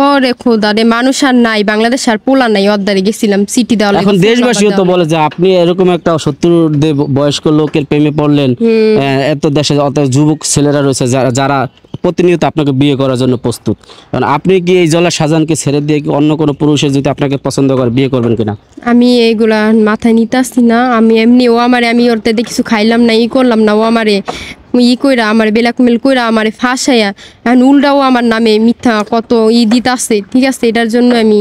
ওরে খোদা রে, মানুষ আর নাই, বাংলাদেশ আর পোলা নাই, অদ্দারে গেছিলাম সিটি দেওয়া। এখন দেশবাসীও তো বলে যে আপনি এরকম একটা 70 বয়স্ক লোকের প্রেমে পড়লেন, এত দেশে অত যুবক ছেলেরা রয়েছে যারা প্রতিনিয়ত আপনাকে বিয়ে করার জন্য প্রস্তুত। কারণ আপনি কি এই জলা শাহজাহানকে ছেড়ে দিয়ে কি অন্য কোনো পুরুষের যদি আপনাকে পছন্দ করে বিয়ে করবেন কিনা? আমি এইগুলা মাথায় নিতে আসছি না। আমি এমনি ও আমারে, আমি ওর থেকে কিছু খাইলাম না, ই করলাম না, ও আমারে কইরা আমার ব্ল্যাকমেল কইরা আমারে ফাঁসাইয়া এখন উল্টাও আমার নামে মিথ্যা কত দিতে আসছে। ঠিক আছে, এটার জন্য আমি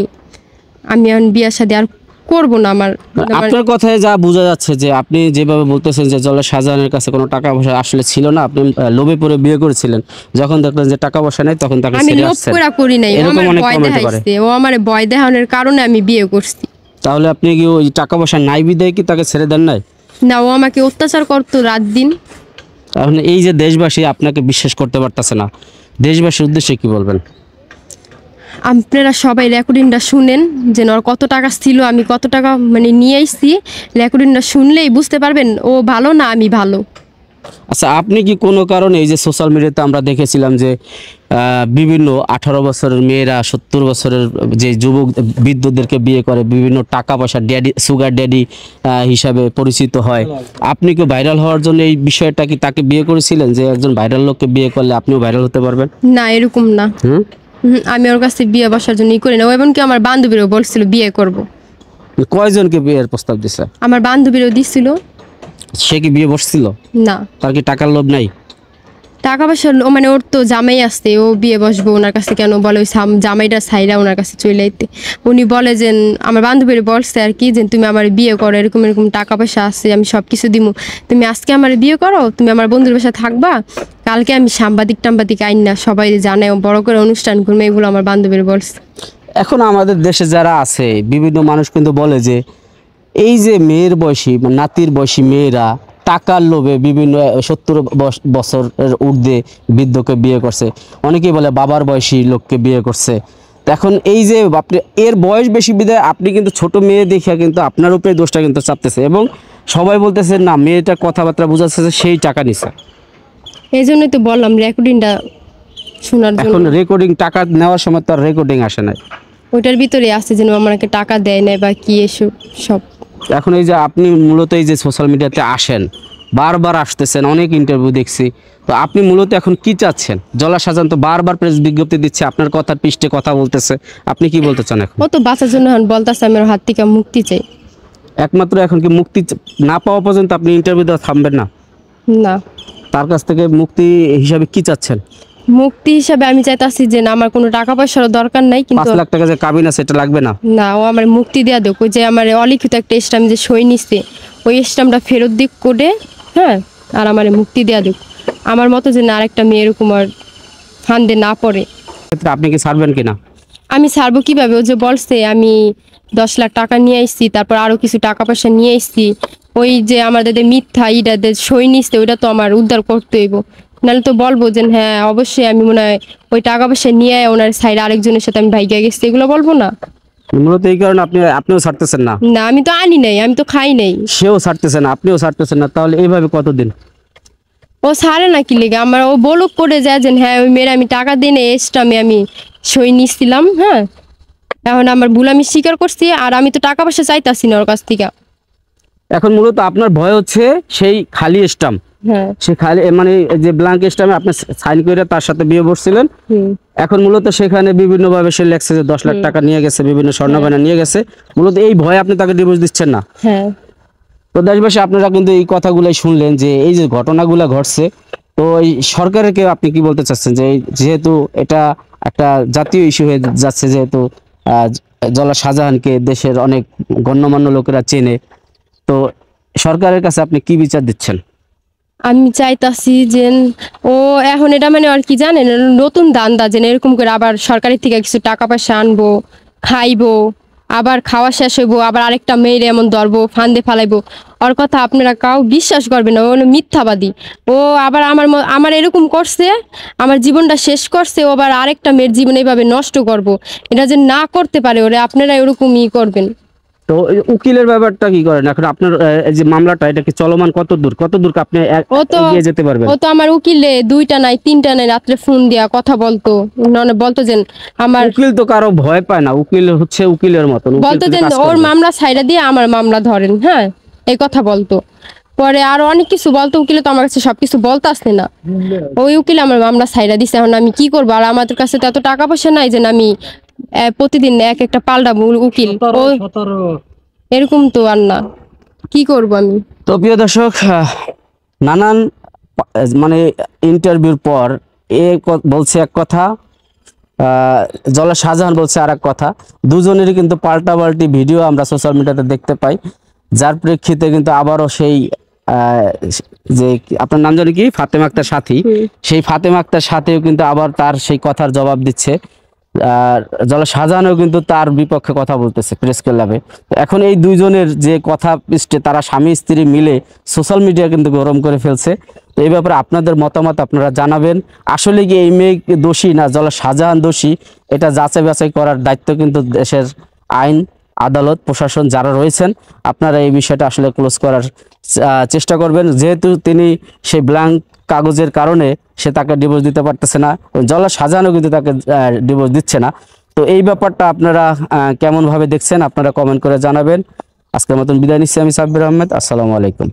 এখন বিয়ার সাথে আর করব না। আপনার কথায় যা বোঝা যাচ্ছে যে আপনি যেভাবে বলতেছেন যে জলা শাহজাহানের কাছে কোনো টাকা পয়সা আসলে ছিল না, আপনি লোভে পড়ে বিয়ে করেছিলেন, যখন দেখলেন যে টাকা পয়সা নেই তখন তাকে আমি লোভ করে করি নাই, ও আমার ভয় দেখাইছে, ও আমার ভয় দেখানোর কারণে আমি বিয়ে করছি। তাহলে আপনি কি ওই টাকা পয়সা নাই বিদায় কি তাকে ছেড়ে দেন নাই? না, ও আমাকে অত্যাচার করতো রাত দিন। তাহলে এই যে দেশবাসী আপনাকে বিশ্বাস করতে পারতেছে না, দেশবাসীর উদ্দেশ্যে কি বলবেন? আপনারা সবাই রেকর্ডিংটা শুনেন যে ওর কত টাকা ছিল, আমি কত টাকা নিয়ে আইছি। রেকর্ডিংটা শুনলেই বুঝতে পারবেন ও ভালো না আমি ভালো। আচ্ছা, আপনি কি কোনো কারণে এই যে সোশ্যাল মিডিয়াতে আমরা দেখেছিলাম যে বিভিন্ন 18 বছরের মেয়েরা 70 বছরের যে যুবক বৃদ্ধদেরকে বিয়ে করে, বিভিন্ন টাকা পয়সা ড্যাডি, সুগার ড্যাডি হিসাবে পরিচিত হয়, আপনি কি ভাইরাল হওয়ার জন্য এই বিষয়টা কি তাকে বিয়ে করেছিলেন যে একজন ভাইরাল লোককে বিয়ে করলে আপনিও ভাইরাল হতে পারবেন? না, এরকম না। আমি ওর কাছে বিয়ে বসার জন্য করি না। এমনকি আমার বান্ধবীরও বলছিল বিয়ে করব। কয়জনকে বিয়ের প্রস্তাব দিছে? আমার বান্ধবীরও দিছিল। সে কি বিয়ে বসছিল? না। তার কি টাকার লোভ নাই? টাকা পয়সা ওর তো জামাই আসছে, ও বিয়ে বসবো ওনার কাছে কেন বলে, ওই জামাইটা ছাইরা ওনার কাছে চলে আইতে। উনি বলে যে আমার বান্ধবীর বলছে আর কি যে তুমি আমার বিয়ে করো, এরকম এরকম টাকা পয়সা আছে, আমি সব কিছু দিমু, তুমি আজকে আমার বিয়ে করো, তুমি আমার বন্ধুর বাসায় থাকবা, কালকে আমি সাংবাদিক আইন না সবাই জানাই বড় করে অনুষ্ঠান করবো, এগুলো আমার বান্ধবীর বলছে। এখন আমাদের দেশে যারা আছে বিভিন্ন মানুষ কিন্তু বলে যে এই যে মেয়ের বয়সী নাতির বয়সী মেয়েরা টাকার লোভে বিভিন্ন 70 বছরের ঊর্ধ্বে বৃদ্ধকে বিয়ে করছে, অনেকেই বলে বাবার বয়সী লোককে বিয়ে করছে। এখন এই যে আপনি এর বয়স বেশি বিধায় আপনি কিন্তু ছোট মেয়ে দেখিয়া কিন্তু আপনার উপরে দোষটা কিন্তু চাপতেছে, এবং সবাই বলতেছে না মেয়েটা কথাবার্তা বোঝাচ্ছে সেই টাকা নিছে। এই জন্যই তো বললাম রেকর্ডিংটা শোনার জন্য। এখন রেকর্ডিং টাকা নেওয়ার সময় তো আর রেকর্ডিং আসে নাই, ওইটার ভিতরে আছে যেন আমাকে টাকা দেয় নাই বা কি এসব সব। এখন এই যে আপনি মূলত এই যে সোশ্যাল মিডিয়াতে আসেন, বারবার আসতেছেন, অনেক ইন্টারভিউ দেখছি, তো আপনি মূলত এখন কি চাচ্ছেন? জলা শাহজাহান তো বারবার প্রেস বিজ্ঞপ্তি দিচ্ছে, আপনার কথার পৃষ্ঠে কথা বলতেছে, আপনি কি বলতে চান এখন? ও তো বাঁচার জন্য এখন বলতেছে আমার হাত থেকে মুক্তি চাই। একমাত্র এখন কি মুক্তি না পাওয়া পর্যন্ত আপনি ইন্টারভিউ দেওয়া থামবেন না? না। তার কাছ থেকে মুক্তি হিসাবে কি চাচ্ছেন? মুক্তি হিসাবে আমি চাইতাছি যে না আমার কোনো টাকা পয়সার দরকার নাই, কিন্তু 5 লাখ টাকা যে কাবিন আছে এটা লাগবে না। না, ও আমার মুক্তি দেয়া দেখ, ওই যে আমার অলিখিত একটা স্ট্যাম্প যে সই নিচ্ছে, ওই স্ট্যাম্পটা ফেরত দিক করে, হ্যাঁ, আর আমার মুক্তি দেয়া দেখ, আমার মতো যে না আরেকটা মেয়ে এরকম আর ফান্দে না পড়ে। আপনি কি ছাড়বেন কিনা? আমি ছাড়বো কিভাবে? ও যে বলছে আমি 10 লাখ টাকা নিয়ে আসছি, তারপর আরো কিছু টাকা পয়সা নিয়ে আসছি, ওই যে আমাদের মিথ্যা ইটাদের সই নিচ্ছে, ওইটা তো আমার উদ্ধার করতে হইব, নাহলে তো বলবো যে হ্যাঁ অবশ্যই আমি মনে হয় ওই টাকা পয়সা নিয়ে ওনার সাইড আরেকজনের সাথে আমি ভাইগা গেছি, এগুলো বলবো না। মূলত এই কারণে আপনিও ছাড়তেছেন না? না, আমি তো আনি নাই, আমি তো খাই নাই। সেও ছাড়তেছে না, আপনিও ছাড়তেছেন না, তাহলে এইভাবে কতদিন? ও ছাড়ে না কি লেগে? আমার ও বলুক করে যায় যে হ্যাঁ ওই মেয়ের আমি টাকা দিই না, আমি সই নিছিলাম, হ্যাঁ, এখন আমার ভুল আমি স্বীকার করছি, আর আমি তো টাকা পয়সা চাইতাছি না ওর কাছ থেকে। এখন মূলত আপনার ভয় হচ্ছে সেই খালি স্টাম্প, হ্যাঁ, সে খালি যে ব্ল্যাঙ্ক স্টাম্পে আপনি সাইন করে তার সাথে বিয়ে বসছিলেন, এখন মূলত সেখানে বিভিন্নভাবে সে লেখছে যে 10 লাখ টাকা নিয়ে গেছে, বিভিন্ন স্বর্ণ গয়না নিয়ে গেছে, মূলত এই ভয়ে আপনি তাকে ডিভোর্স দিচ্ছেন না। হ্যাঁ। তো দেশবাসী আপনারা কিন্তু এই কথাগুলাই শুনলেন যে এই যে ঘটনাগুলো ঘটছে, তো এই সরকারকে আপনি কি বলতে চাচ্ছেন যে যেহেতু এটা একটা জাতীয় ইস্যু হয়ে যাচ্ছে, যেহেতু জলা শাহজাহানকে দেশের অনেক গণ্যমান্য লোকেরা চেনে, তো সরকারের কাছে আপনি কি বিচার দিচ্ছেন? আমি চাইতাছি যে ও এখন এটা আর কি জানেন, নতুন দান্দা যেন এরকম করে আবার সরকারের থেকে কিছু টাকা পয়সা আনবো, খাইবো, আবার খাওয়া শেষ হইবো, আবার আরেকটা মেয়ের এমন ধরবো, ফান্দে ফালাইবো। ওর কথা আপনারা কাউ বিশ্বাস করবেন না, ও হলো মিথ্যাবাদী। ও আবার আমার এরকম করছে, আমার জীবনটা শেষ করছে, ও আবার আরেকটা মেয়ের জীবন এইভাবে নষ্ট করবো, এটা যে না করতে পারে ওরে আপনারা এরকমই করবেন। তো এই উকিলের ব্যাপারটা কি করেন এখন আপনার এই যে মামলাটা এটা কি চলমান কত দূর আপনি ও তো এগিয়ে যেতে পারবেন? ও তো আমার উকিলে 2টা নাই 3টা নাই রাত্রে ফোন দিয়া কথা বলতো, বলতো যে আমার, উকিল তো কারো ভয় পায় না, উকিল হচ্ছে উকিলের মতন, উকিল বলতো তো যে কাজ ওর করবে। মামলা ছাইড়া দিয়ে আমার মামলা ধরেন, হ্যাঁ এই কথা বলতো। পরে আরো অনেক কিছু বলতো উকিলে, তো আমার কাছে সবকিছু বলতে আসছে না। ওই উকিল আমার মামলা ছাইড়া দিছে, এখন আমি কি করবো? আর আমাদের কাছে তো এত টাকা পয়সা নাই যে আমি প্রতিদিন এক একটা পাল্টাবো উকিল, ও এরকম তো আর না, কি করব আমি? তো প্রিয় দর্শক, নানান মানে ইন্টারভিউর পর বলছে এক কথা, জলা শাহজাহান বলছে আর এক কথা। দুজনেরই কিন্তু পাল্টাপাল্টি ভিডিও আমরা সোশ্যাল মিডিয়াতে দেখতে পাই, যার প্রেক্ষিতে কিন্তু আবারও সেই যে আপনার নাম জানি কি, ফাতেমা আক্তার সাথী, সেই ফাতেমা আক্তার সাথীও কিন্তু আবার তার সেই কথার জবাব দিচ্ছে। আর জলা শাহজাহানও কিন্তু তার বিপক্ষে কথা বলতেছে প্রেস ক্লাবে। এখন এই দুইজনের যে কথা পৃষ্ঠে তারা স্বামী স্ত্রী মিলে সোশ্যাল মিডিয়া কিন্তু গরম করে ফেলছে। তো এই ব্যাপারে আপনাদের মতামত আপনারা জানাবেন। আসলে কি এই মেয়ে দোষী না জলা শাহজাহান দোষী, এটা যাচাই বাছাই করার দায়িত্ব কিন্তু দেশের আইন আদালত প্রশাসন যারা রয়েছেন। আপনারা এই বিষয়টা আসলে ক্লোজ করার চেষ্টা করবেন, যেহেতু তিনি সেই ব্ল্যাঙ্ক কাগজের কারণে সে তাকে ডিভোর্স দিতে পারতেছে না, জলা শাহজাহানও কিন্তু তাকে ডিভোর্স দিচ্ছে না। তো এই ব্যাপারটা আপনারা কেমন ভাবে দেখছেন আপনারা কমেন্ট করে জানাবেন। আজকের মতন বিদায় নিচ্ছি আমি সাব্বির আহমেদ। আসসালামু আলাইকুম।